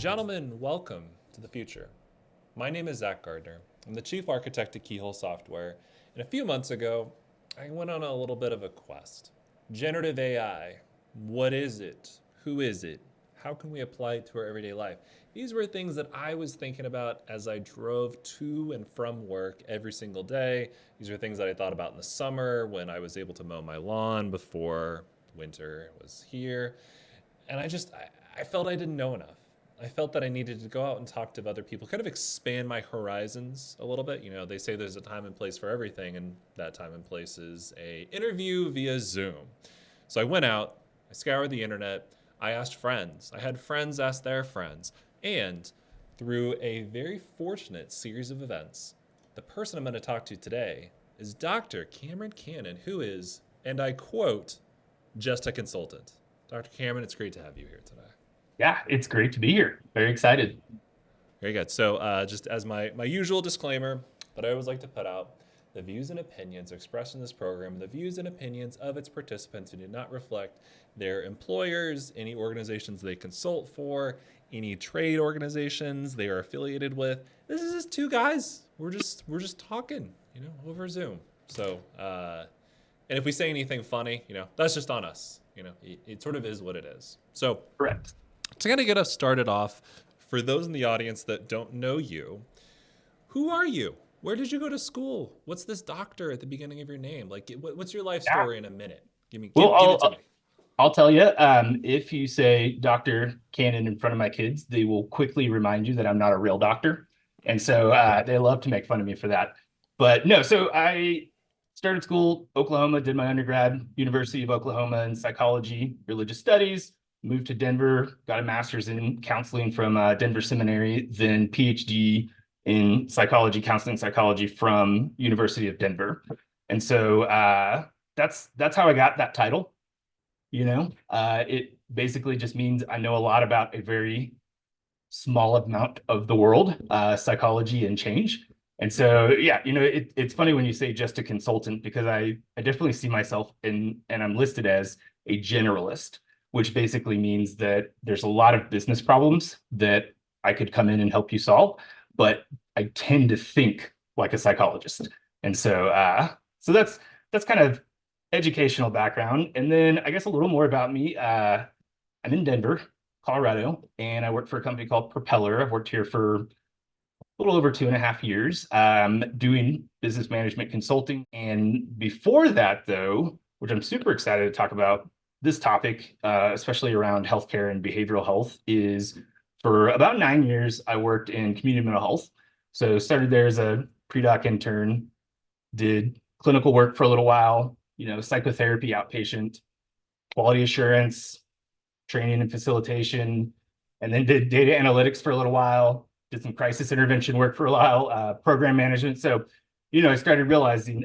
Gentlemen, welcome to the future. My name is Zach Gardner. I'm the chief architect at Keyhole Software, and a few months ago, I went on a little bit of a quest. Generative AI. What is it? Who is it? How can we apply it to our everyday life? These were things that I was thinking about as I drove to and from work every single day. These are things that I thought about in the summer when I was able to mow my lawn before winter was here. And I felt I didn't know enough. I felt that I needed to go out and talk to other people, kind of expand my horizons a little bit. You know, they say there's a time and place for everything, and that time and place is a interview via Zoom. So I went out, I scoured the internet, I asked friends. I had friends ask their friends. And through a very fortunate series of events, the person I'm going to talk to today is Dr. Cameron Cannon, who is, and I quote, just a consultant. Dr. Cameron, it's great to have you here today. Yeah, it's great to be here. Very excited. Very good. So, just as my usual disclaimer that I always like to put out, the views and opinions expressed in this program, the views and opinions of its participants do not reflect their employers, any organizations they consult for, any trade organizations they are affiliated with. This is just two guys. We're just talking, over Zoom. So, and if we say anything funny, that's just on us. It sort of is what it is. So, Correct. to kind of get us started off, for those in the audience that don't know you, who are you? Where did you go to school? What's this doctor at the beginning of your name? Like, what's your life Yeah. story in a minute? Well, Give it to me. I'll tell you. If you say Dr. Cannon in front of my kids, they will quickly remind you that I'm not a real doctor, and so they love to make fun of me for that. But no, so I started school, Oklahoma, did my undergrad, University of Oklahoma in psychology, religious studies. Moved to Denver, got a master's in counseling from Denver Seminary, then PhD in psychology, counseling psychology from University of Denver. And so that's how I got that title. It basically just means I know a lot about a very small amount of the world, psychology and change. And so, yeah, it's funny when you say just a consultant, because I definitely see myself and I'm listed as a generalist, which basically means that there's a lot of business problems that I could come in and help you solve, but I tend to think like a psychologist. And so that's kind of educational background. And then I guess a little more about me. I'm in Denver, Colorado, and I work for a company called Propeller. I've worked here for a little over 2.5 years, doing business management consulting. And before that, though, which I'm super excited to talk about, this topic, especially around healthcare and behavioral health, is for about 9 years, I worked in community mental health. So started there as a pre-doc intern, did clinical work for a little while, psychotherapy outpatient, quality assurance, training and facilitation, and then did data analytics for a little while, did some crisis intervention work for a while, program management. So, I started realizing,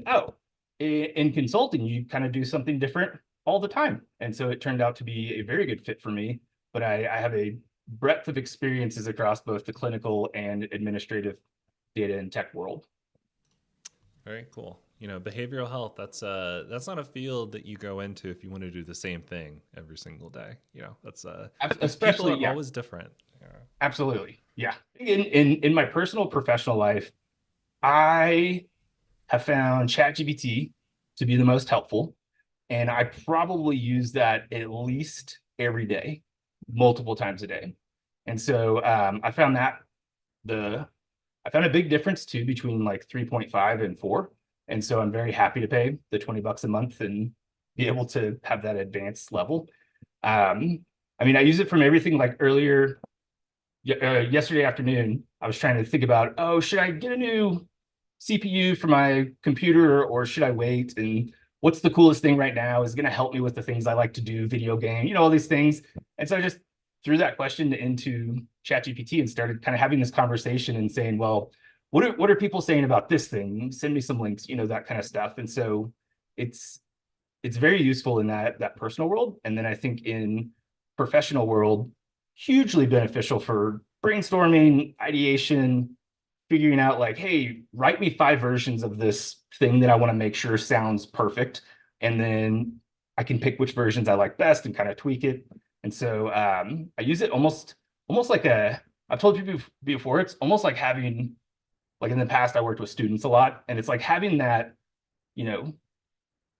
in consulting, you kind of do something different all the time. And so it turned out to be a very good fit for me. But I have a breadth of experiences across both the clinical and administrative data and tech world. Very cool. Behavioral health, that's not a field that you go into if you want to do the same thing every single day. That's people Especially, are yeah, always different. Yeah. absolutely. Yeah. In my personal professional life, I have found ChatGPT to be the most helpful. And I probably use that at least every day, multiple times a day. And so the I found a big difference too between like 3.5 and 4. And so I'm very happy to pay the $20 a month and be able to have that advanced level. I mean, I use it from everything. Like earlier, yesterday afternoon, I was trying to think about, should I get a new CPU for my computer or should I wait? And what's the coolest thing right now is going to help me with the things I like to do, video game, all these things. And so I just threw that question into ChatGPT and started kind of having this conversation and saying, well, what are people saying about this thing? Send me some links, that kind of stuff. And so it's very useful in that personal world. And then I think in professional world, hugely beneficial for brainstorming, ideation, figuring out like, hey, write me 5 versions of this thing that I want to make sure sounds perfect. And then I can pick which versions I like best and kind of tweak it. And so I use it almost like I've told you before, it's almost like having, like in the past, I worked with students a lot, and it's like having that, you know,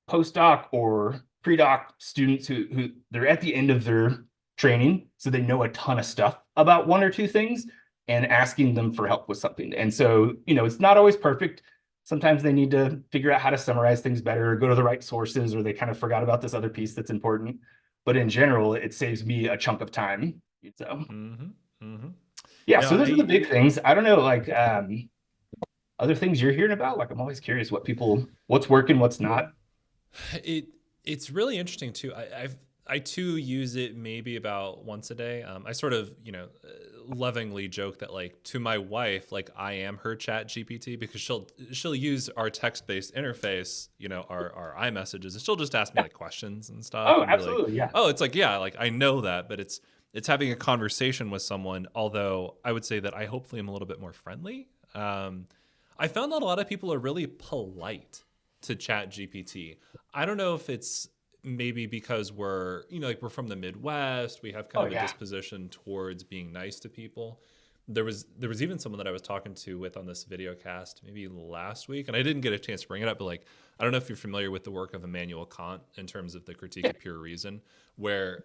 postdoc or pre-doc students who they're at the end of their training, so they know a ton of stuff about one or two things, and asking them for help with something. And so, it's not always perfect. Sometimes they need to figure out how to summarize things better, or go to the right sources, or they kind of forgot about this other piece that's important. But in general, it saves me a chunk of time. So Mm-hmm. Mm-hmm. yeah, No, so those are the big things. I don't know, like other things you're hearing about. Like I'm always curious what's working, what's not. it it's really interesting too. I too use it maybe about once a day. I sort of lovingly joke that like to my wife like I am her chat GPT because she'll use our text based interface, our iMessages, and she'll just ask me Yeah. like questions and stuff Oh, and be like, absolutely. Yeah. oh, it's like yeah, like I know that, but it's having a conversation with someone. Although I would say that I hopefully am a little bit more friendly. I found that a lot of people are really polite to chat GPT. I don't know if it's maybe because we're, like we're from the Midwest, we have kind Oh, of a yeah. disposition towards being nice to people. There was even someone that I was talking to with on this video cast maybe last week, and I didn't get a chance to bring it up, but like I don't know if you're familiar with the work of Immanuel Kant in terms of the critique Yeah. of pure reason, where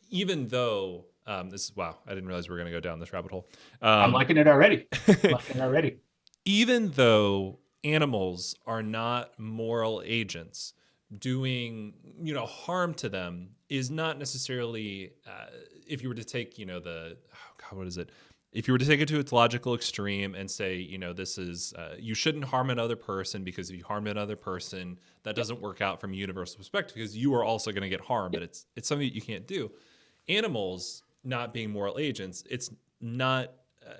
even though this wow, I didn't realize we were going to go down this rabbit hole. I'm Um, liking it already. Liking it already. even though animals are not moral agents, doing harm to them is not necessarily if you were to take the oh god what is it if you were to take it to its logical extreme and say this is you shouldn't harm another person because if you harm another person that Yep. doesn't work out from a universal perspective because you are also going to get harmed, but Yep. it's something that you can't do. Animals not being moral agents, it's not uh,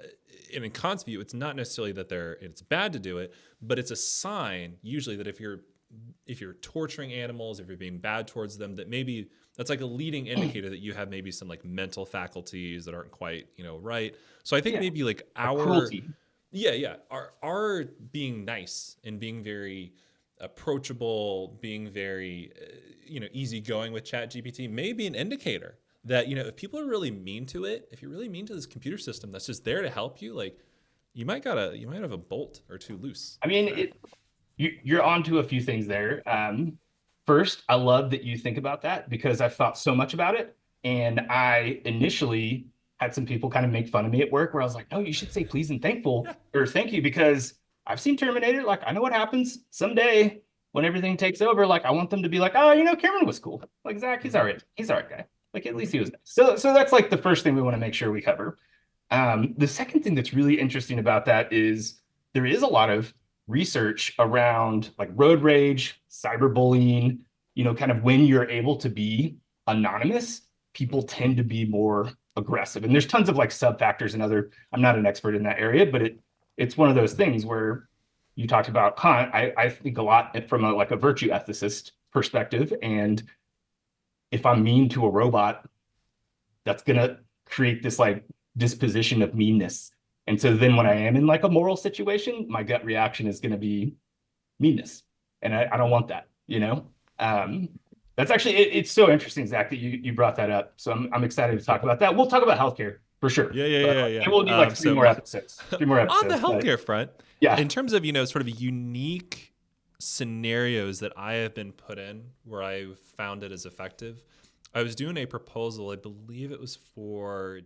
in Kant's view, it's not necessarily that it's bad to do it, but it's a sign usually that if you're torturing animals, if you're being bad towards them, that maybe that's like a leading indicator that you have maybe some like mental faculties that aren't quite right. So I think Yeah. maybe like A our cruelty. yeah our being nice and being very approachable, being very easygoing with Chat GPT may be an indicator that if people are really mean to it, if you're really mean to this computer system that's just there to help you, like you might have a bolt or two loose I with mean, that. you're onto a few things there. First, I love that you think about that because I've thought so much about it. And I initially had some people kind of make fun of me at work where I was like, no, you should say please and thankful Yeah. or thank you because I've seen Terminator. Like, I know what happens someday when everything takes over. Like, I want them to be like, oh, Cameron was cool. Like, Zach, he's all Mm-hmm. right. He's all right guy. Like, at least Mm-hmm. he was nice. So that's like the first thing we want to make sure we cover. The second thing that's really interesting about that is there is a lot of research around like road rage, cyberbullying, kind of when you're able to be anonymous, people tend to be more aggressive. And there's tons of like sub factors and I'm not an expert in that area, but it's one of those things where you talked about Kant. I think a lot from like a virtue ethicist perspective. And if I'm mean to a robot, that's gonna create this like disposition of meanness. And so then when I am in like a moral situation, my gut reaction is gonna be meanness. And I don't want that, you know? Um, that's actually it's so interesting, Zach, that you brought that up. So I'm excited to talk about that. We'll talk about healthcare for sure. Yeah, yeah, But yeah, maybe we'll need yeah. like So well, three more on the episodes. But healthcare front, yeah, in terms of sort of unique scenarios that I have been put in where I found it as effective, I was doing a proposal. I believe it was for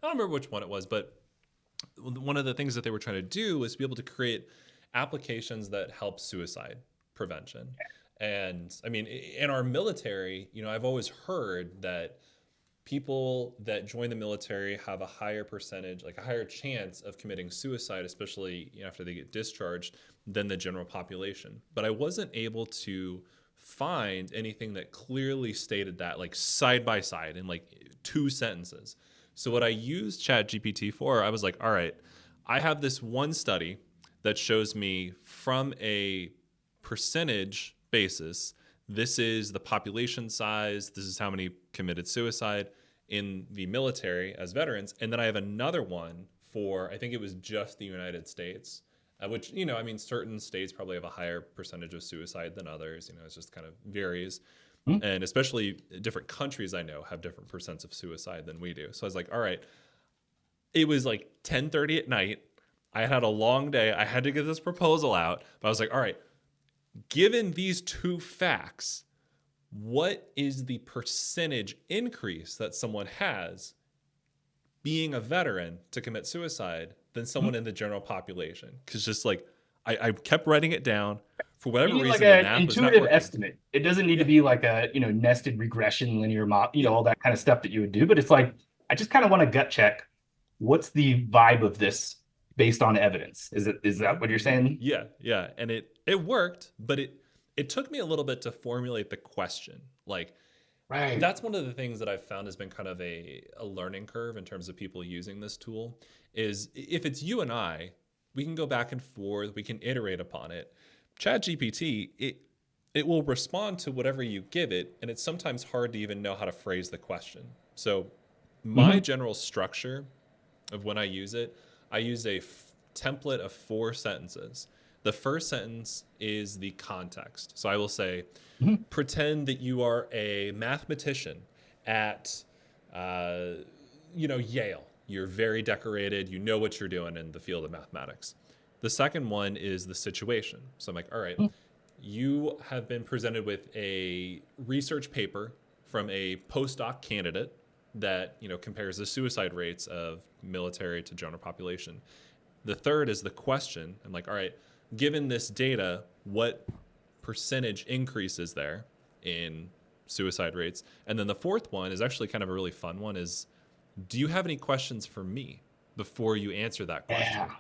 don't remember which one it was, but one of the things that they were trying to do was be able to create applications that help suicide prevention. And I mean, in our military, I've always heard that people that join the military have a higher percentage, like a higher chance of committing suicide, especially after they get discharged, than the general population. But I wasn't able to find anything that clearly stated that, like side by side in like two sentences. So what I used ChatGPT for, I was like, all right, I have this one study that shows me from a percentage basis, this is the population size, this is how many committed suicide in the military as veterans. And then I have another one for, I think it was just the United States, which, I mean, certain states probably have a higher percentage of suicide than others. It just kind of varies. Hmm. And especially different countries I know have different percents of suicide than we do. So I was like, all right, it was like 10:30 at night. I had a long day. I had to get this proposal out. But I was like, all right, given these two facts, what is the percentage increase that someone has being a veteran to commit suicide than someone in the general population? Because just like I kept writing it down. For You whatever need like reason, the an math was not intuitive working. estimate. It doesn't need to Yeah, be like a, nested regression, linear model, yeah, all that kind of stuff that you would do. But it's like, I just kind of want to gut check what's the vibe of this based on evidence. Is that what you're saying? yeah, yeah. And it worked, but it took me a little bit to formulate the question. Like Right. that's one of the things that I've found has been kind of a learning curve in terms of people using this tool. Is if it's you and I, we can go back and forth, we can iterate upon it. ChatGPT, it will respond to whatever you give it, and it's sometimes hard to even know how to phrase the question. So my Hmm. general structure of when I use it, I use a template of 4 sentences. The first sentence is the context. So I will say, Hmm. pretend that you are a mathematician at, uh, Yale. You're very decorated. You know what you're doing in the field of mathematics. The second one is the situation. So I'm like, all right, you have been presented with a research paper from a postdoc candidate that compares the suicide rates of military to general population. The third is the question. I'm like, all right, given this data, what percentage increase is there in suicide rates? And then the fourth one is actually kind of a really fun one is, do you have any questions for me before you answer that question? Yeah.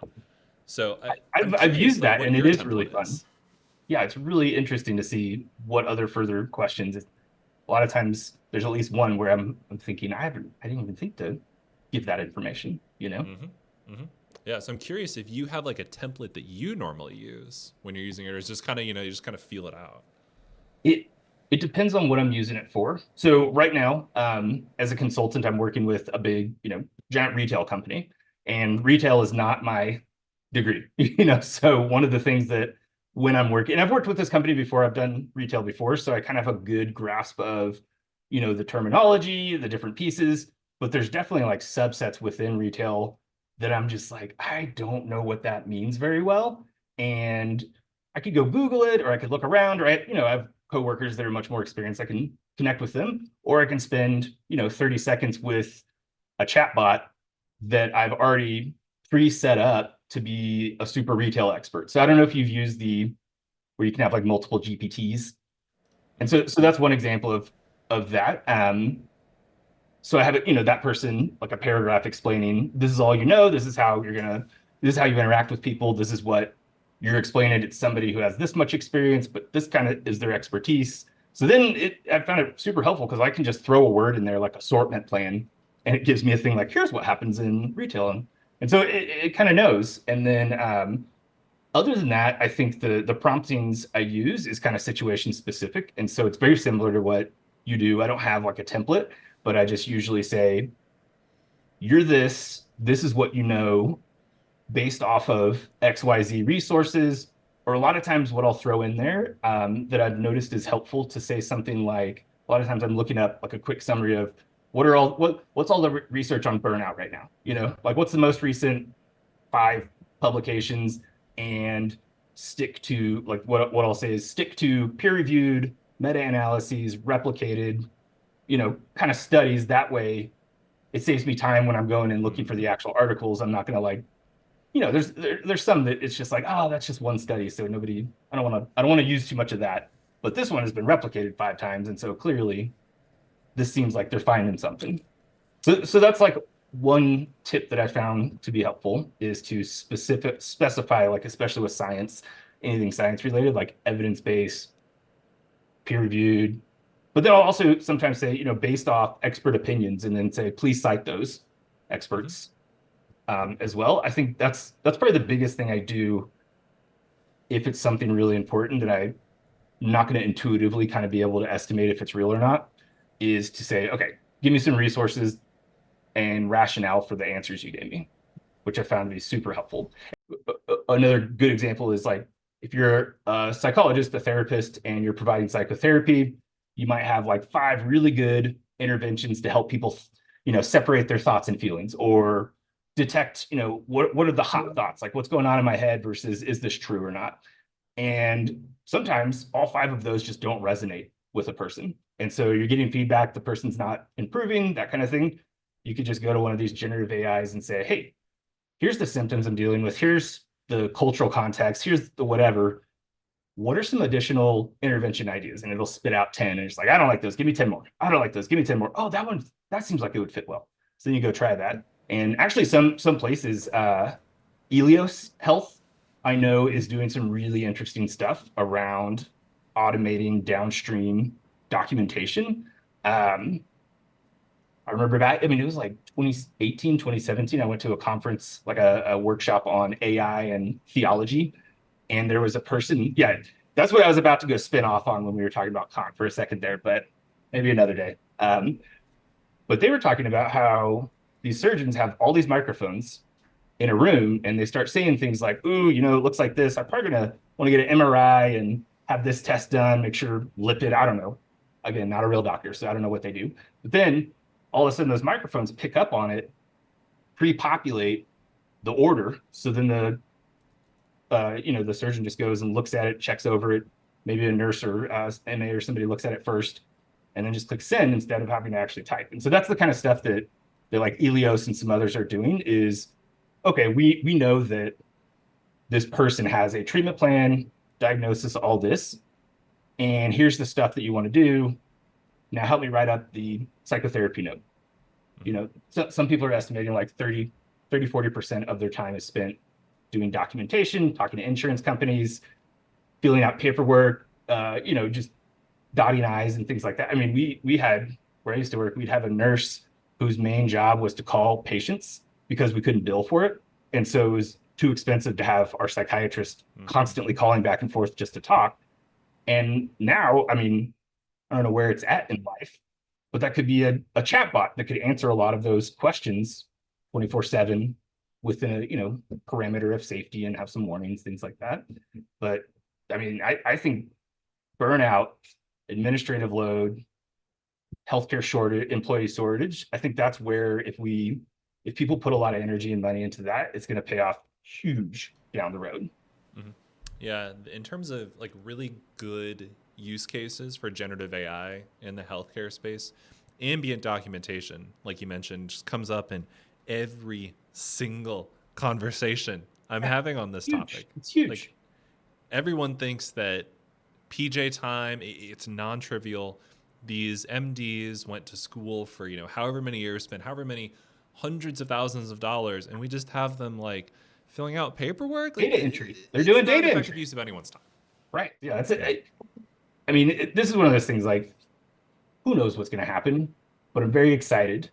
So I'm I've curious used like that what and it your is really template fun. is. Yeah, it's really interesting to see what other further questions. A lot of times there's at least one where I'm thinking I didn't even think to give that information, you know? Mm-hmm. Mm-hmm. Yeah, so I'm curious if you have like a template that you normally use when you're using it, or it's just kind of, you just kind of feel it out. It it depends on what I'm using it for. So right now, as a consultant, I'm working with a big, giant retail company, and retail is not my degree. So one of the things that when I'm working, and I've worked with this company before, I've done retail before, so I kind of have a good grasp of, the terminology, the different pieces. But there's definitely like subsets within retail that I'm just like, I don't know what that means very well. And I could go Google it, or I could look around, or I have coworkers that are much more experienced. I can connect with them, or I can spend 30 seconds with a chatbot that I've already pre-set up to be a super retail expert. So I don't know if you've used the where you can have like multiple GPTs, and Mm-hmm. so that's one example of that. So I have it, that person like a paragraph explaining this is all this is how this is how you interact with people, this is what you're explaining. It's somebody who has this much experience, but this kind of is their expertise. So then I found it super helpful because I can just throw a word in there like assortment plan, and it gives me a thing like here's what happens in retail, and so it kind of knows. And then other than that, I think the promptings I use is kind of situation specific, and so it's very similar to what you do. I don't have like a template, but I just usually say, "You're this. This is what you know based off of XYZ resources." Or a lot of times, what I'll throw in there that I've noticed is helpful to say something like, a lot of times I'm looking up like a quick summary of what's all the research on burnout right now. Like what's the most recent 5 publications, and stick to like what I'll say is stick to peer-reviewed meta-analyses, replicated, kind of studies. That way it saves me time when I'm going and looking for Mm-hmm. the actual articles. I'm not going to like, there's some that it's just like, oh, that's just one study. So nobody, I don't want to use too much of that. But this one has been replicated 5 times. And so clearly this seems like they're finding something. So that's like one tip that I found to be helpful is to specify, like, especially with science, anything science related, like evidence-based, peer reviewed. But then I'll also sometimes say, based off expert opinions, and then say, please cite those Mm-hmm. experts as well. I think that's probably the biggest thing I do if it's something really important that I'm not going to intuitively kind of be able to estimate if it's real or not, is to say, okay, give me some resources and rationale for the answers you gave me, which I found to be super helpful. Another good example is like if you're a psychologist, a therapist, and you're providing psychotherapy, you might have like 5 really good interventions to help people, separate their thoughts and feelings or detect, what are the hot thoughts, like what's going on in my head versus is this true or not? And sometimes all 5 of those just don't resonate with a person. And so you're getting feedback, the person's not improving, that kind of thing. You could just go to one of these generative AIs and say, hey, here's the symptoms I'm dealing with. Here's the cultural context. Here's the whatever. What are some additional intervention ideas? And it'll spit out 10. And it's like, I don't like those. Give me 10 more. I don't like those. Give me 10 more. Oh, that seems like it would fit well. So then you go try that. And actually some places, Elios Health, I know, is doing some really interesting stuff around automating downstream documentation. Um, I remember back, I mean, it was like 2018, 2017. I went to a conference, like a workshop on AI and theology. And there was a person, yeah, that's what I was about to go spin off on when we were talking about Kant for a second there, but maybe another day. But they were talking about how these surgeons have all these microphones in a room and they start saying things like, ooh, it looks like this. I'm probably going to want to get an MRI and have this test done, make sure lipid, I don't know. Again, not a real doctor, so I don't know what they do. But then all of a sudden those microphones pick up on it, pre-populate the order. So then the surgeon just goes and looks at it, checks over it. Maybe a nurse or MA or somebody looks at it first and then just clicks send instead of having to actually type. And so that's the kind of stuff that like Elios and some others are doing is, okay, we know that this person has a treatment plan, diagnosis, all this, and here's the stuff that you want to do. Now help me write up the psychotherapy note. Mm-hmm. Some people are estimating like 40% of their time is spent doing documentation, talking to insurance companies, filling out paperwork, just dotting I's and things like that. I mean, we had, where I used to work, we'd have a nurse whose main job was to call patients because we couldn't bill for it. And so it was too expensive to have our psychiatrist Mm-hmm. constantly calling back and forth just to talk. And now, I mean, I don't know where it's at in life, but that could be a chat bot that could answer a lot of those questions 24/7 within a parameter of safety and have some warnings, things like that. But I mean, I think burnout, administrative load, healthcare shortage, employee shortage, I think that's where if people put a lot of energy and money into that, it's going to pay off huge down the road. Mm-hmm. Yeah, in terms of like really good use cases for generative AI in the healthcare space, ambient documentation, like you mentioned, just comes up in every single conversation I'm Yeah, having on this huge. topic. It's Like huge. everyone thinks that PJ time, it's non-trivial. These MDs went to school for, however many years, spent however many hundreds of thousands of dollars, and we just have them like filling out paperwork. Like Data entry. They're it's doing not an data effective entry. use of anyone's time. Right. Yeah, that's Yeah. it. I mean, this is one of those things like, who knows what's going to happen, but I'm very excited.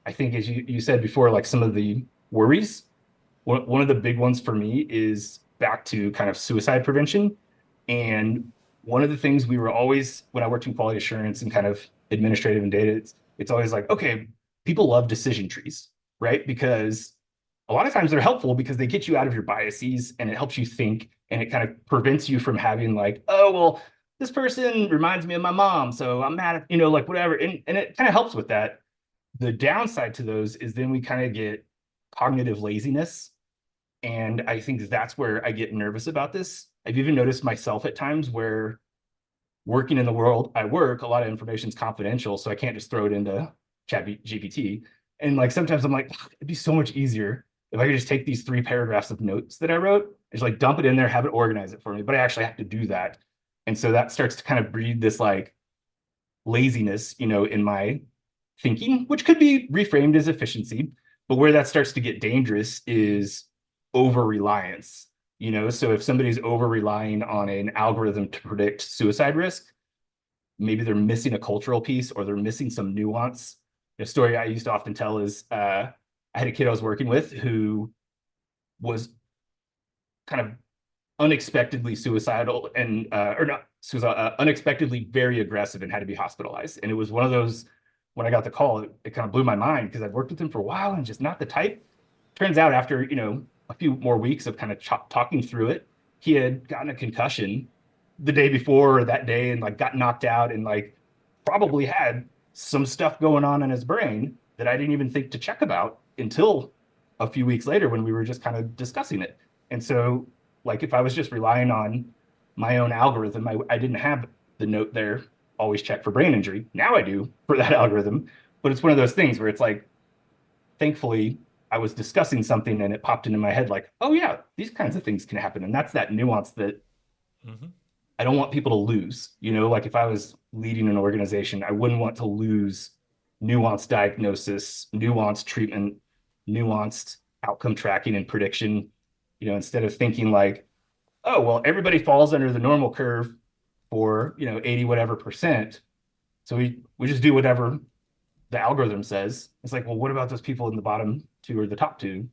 I think, as you said before, like some of the worries, one of the big ones for me is back to kind of suicide prevention. And one of the things we were always, when I worked in quality assurance and kind of administrative and data, it's always like, okay, people love decision trees, right? Because a lot of times they're helpful because they get you out of your biases and it helps you think and it kind of prevents you from having like, oh, well, this person reminds me of my mom. So I'm mad at, like whatever. And it kind of helps with that. The downside to those is then we kind of get cognitive laziness. And I think that's where I get nervous about this. I've even noticed myself at times where working in the world I work, a lot of information is confidential. So I can't just throw it into chat GPT. And like sometimes I'm like, it'd be so much easier if I could just take these 3 paragraphs of notes that I wrote and just like dump it in there, have it organize it for me. But I actually have to do that. And so that starts to kind of breed this like laziness, in my thinking, which could be reframed as efficiency. But where that starts to get dangerous is over reliance. So if somebody's over relying on an algorithm to predict suicide risk, maybe they're missing a cultural piece or they're missing some nuance. The story I used to often tell is I had a kid I was working with who was kind of unexpectedly suicidal and or not suicidal, unexpectedly very aggressive and had to be hospitalized. And it was one of those, when I got the call, it kind of blew my mind because I'd worked with him for a while and just not the type. Turns out after, a few more weeks of kind of talking through it, he had gotten a concussion the day before or that day and like got knocked out and like Yep. probably had some stuff going on in his brain that I didn't even think to check about until a few weeks later when we were just kind of discussing it. And so, like, if I was just relying on my own algorithm, I didn't have the note there, always check for brain injury. Now I do for that algorithm. But it's one of those things where it's like, thankfully, I was discussing something and it popped into my head like, oh, yeah, these kinds of things can happen. And that's that nuance that Hmm. I don't want people to lose. Like if I was leading an organization, I wouldn't want to lose nuanced diagnosis, nuanced treatment, nuanced outcome tracking and prediction. Instead of thinking like, oh, well, everybody falls under the normal curve for 80 whatever percent. So we just do whatever the algorithm says. It's like, well, what about those people in the bottom two or the top two?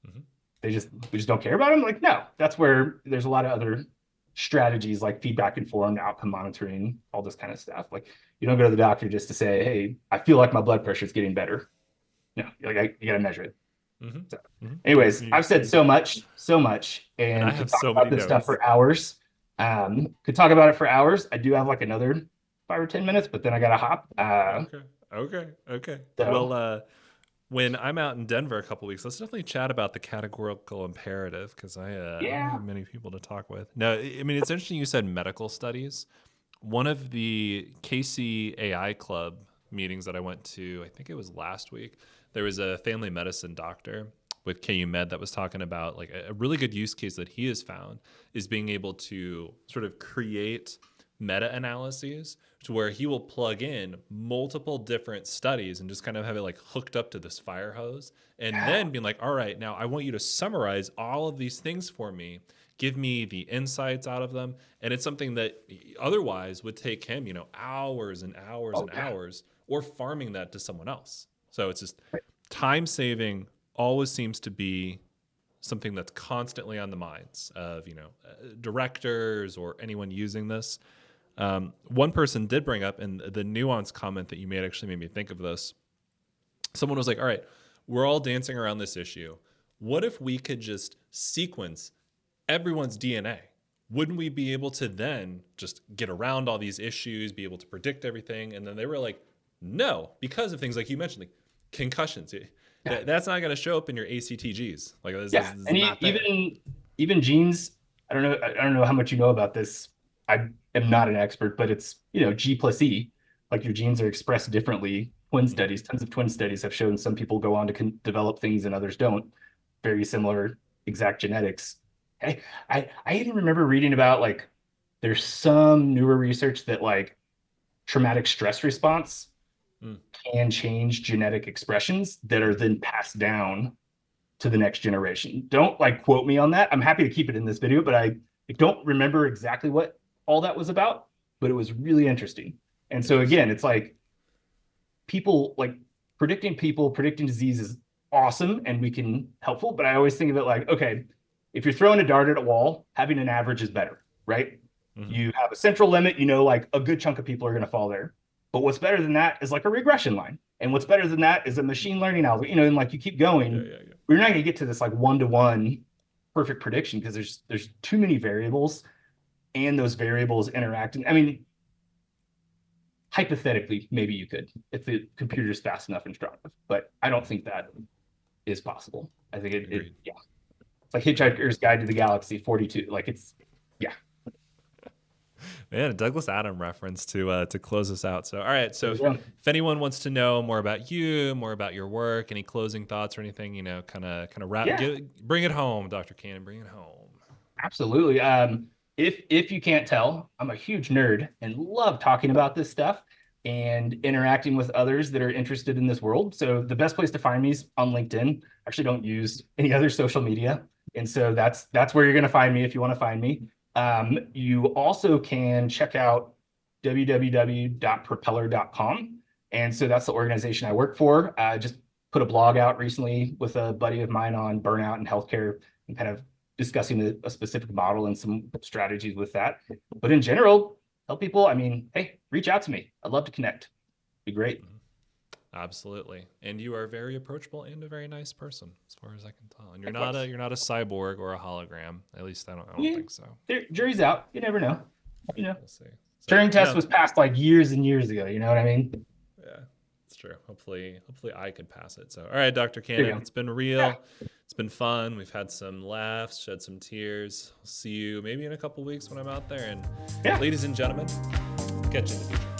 Hmm. We just don't care about them. Like, no, that's where there's a lot of other strategies like feedback informed outcome monitoring, all this kind of stuff. Like, you don't go to the doctor just to say, hey, I feel like my blood pressure is getting better. No, you got to measure it. Hmm. So, Hmm. anyways, I've said so much, And I and could have talk so about many this stuff notes. for hours. Could talk about it for hours. I do have like another 5 or 10 minutes, but then I got to hop. Okay. Okay. Okay. So Well, when I'm out in Denver a couple weeks, let's definitely chat about the categorical imperative because I don't yeah, have many people to talk with. No, I mean it's interesting you said medical studies. One of the KC AI Club meetings that I went to, I think it was last week, there was a family medicine doctor with KU Med that was talking about like a really good use case that he has found is being able to sort of create meta analyses to where he will plug in multiple different studies and just kind of have it like hooked up to this fire hose and yeah, then being like, all right, now I want you to summarize all of these things for me, give me the insights out of them. And it's something that otherwise would take him, hours and hours oh and yeah, hours or farming that to someone else. So it's just time saving always seems to be something that's constantly on the minds of, directors or anyone using this. One person did bring up, and the nuance comment that you made actually made me think of this. Someone was like, all right, we're all dancing around this issue. What if we could just sequence everyone's DNA? Wouldn't we be able to then just get around all these issues, be able to predict everything? And then they were like, no, because of things like you mentioned, like concussions. yeah. That's not going to show up in your ACTGs. Like Yeah, this is and not there. even genes. I don't know how much you know about this. I am not an expert, but it's G plus E. Like your genes are expressed differently. Mm-hmm. Tons of twin studies have shown some people go on to develop things and others don't. Very similar, exact genetics. I even remember reading about like there's some newer research that like traumatic stress response Mm. can change genetic expressions that are then passed down to the next generation. Don't like quote me on that. I'm happy to keep it in this video, but I don't remember exactly what all that was about, but it was really interesting. And so again, Interesting. it's like people like predicting disease is awesome and we can helpful, but I always think of it like, okay, if you're throwing a dart at a wall, having an average is better, right? Mm-hmm. You have a central limit, like a good chunk of people are going to fall there. But what's better than that is like a regression line. And what's better than that is a machine learning algorithm, and like you keep Yeah, going, yeah, yeah. we're not going to get to this like one-to-one perfect prediction because there's too many variables and those variables interacting. I mean, hypothetically, maybe you could if the computer's fast enough and strong enough, but I don't think that is possible. I think Agreed. yeah, it's like Agreed. Hitchhiker's Guide to the Galaxy 42. Like it's, yeah, Man, a Douglas Adam reference to close us out. So, all right. There So, we if, go. if anyone wants to know more about you, more about your work, any closing thoughts or anything, kind of Yeah. bring it home, Dr. Cannon, bring it home. Absolutely. If you can't tell, I'm a huge nerd and love talking about this stuff and interacting with others that are interested in this world. So the best place to find me is on LinkedIn. I actually don't use any other social media, and so that's where you're going to find me if you want to find me. You also can check out www.propeller.com, and so that's the organization I work for. I just put a blog out recently with a buddy of mine on burnout and healthcare and kind of discussing a specific model and some strategies with that. But in general, tell people, I mean, hey, reach out to me. I'd love to connect. Be great. Absolutely. And you are very approachable and a very nice person, as far as I can tell. And Likewise. you're not a cyborg or a hologram. At least I don't Yeah, think so. jury's out. You never know. You know, We'll see. So Turing test no, was passed like years and years ago. You know what I mean? yeah, it's true. Hopefully I could pass it. So all right, Dr. There you Cannon, go. it's been Yeah. real. It's been fun. We've had some laughs, shed some tears. I'll see you maybe in a couple weeks when I'm out there. And Yeah. ladies and gentlemen, catch you in the future.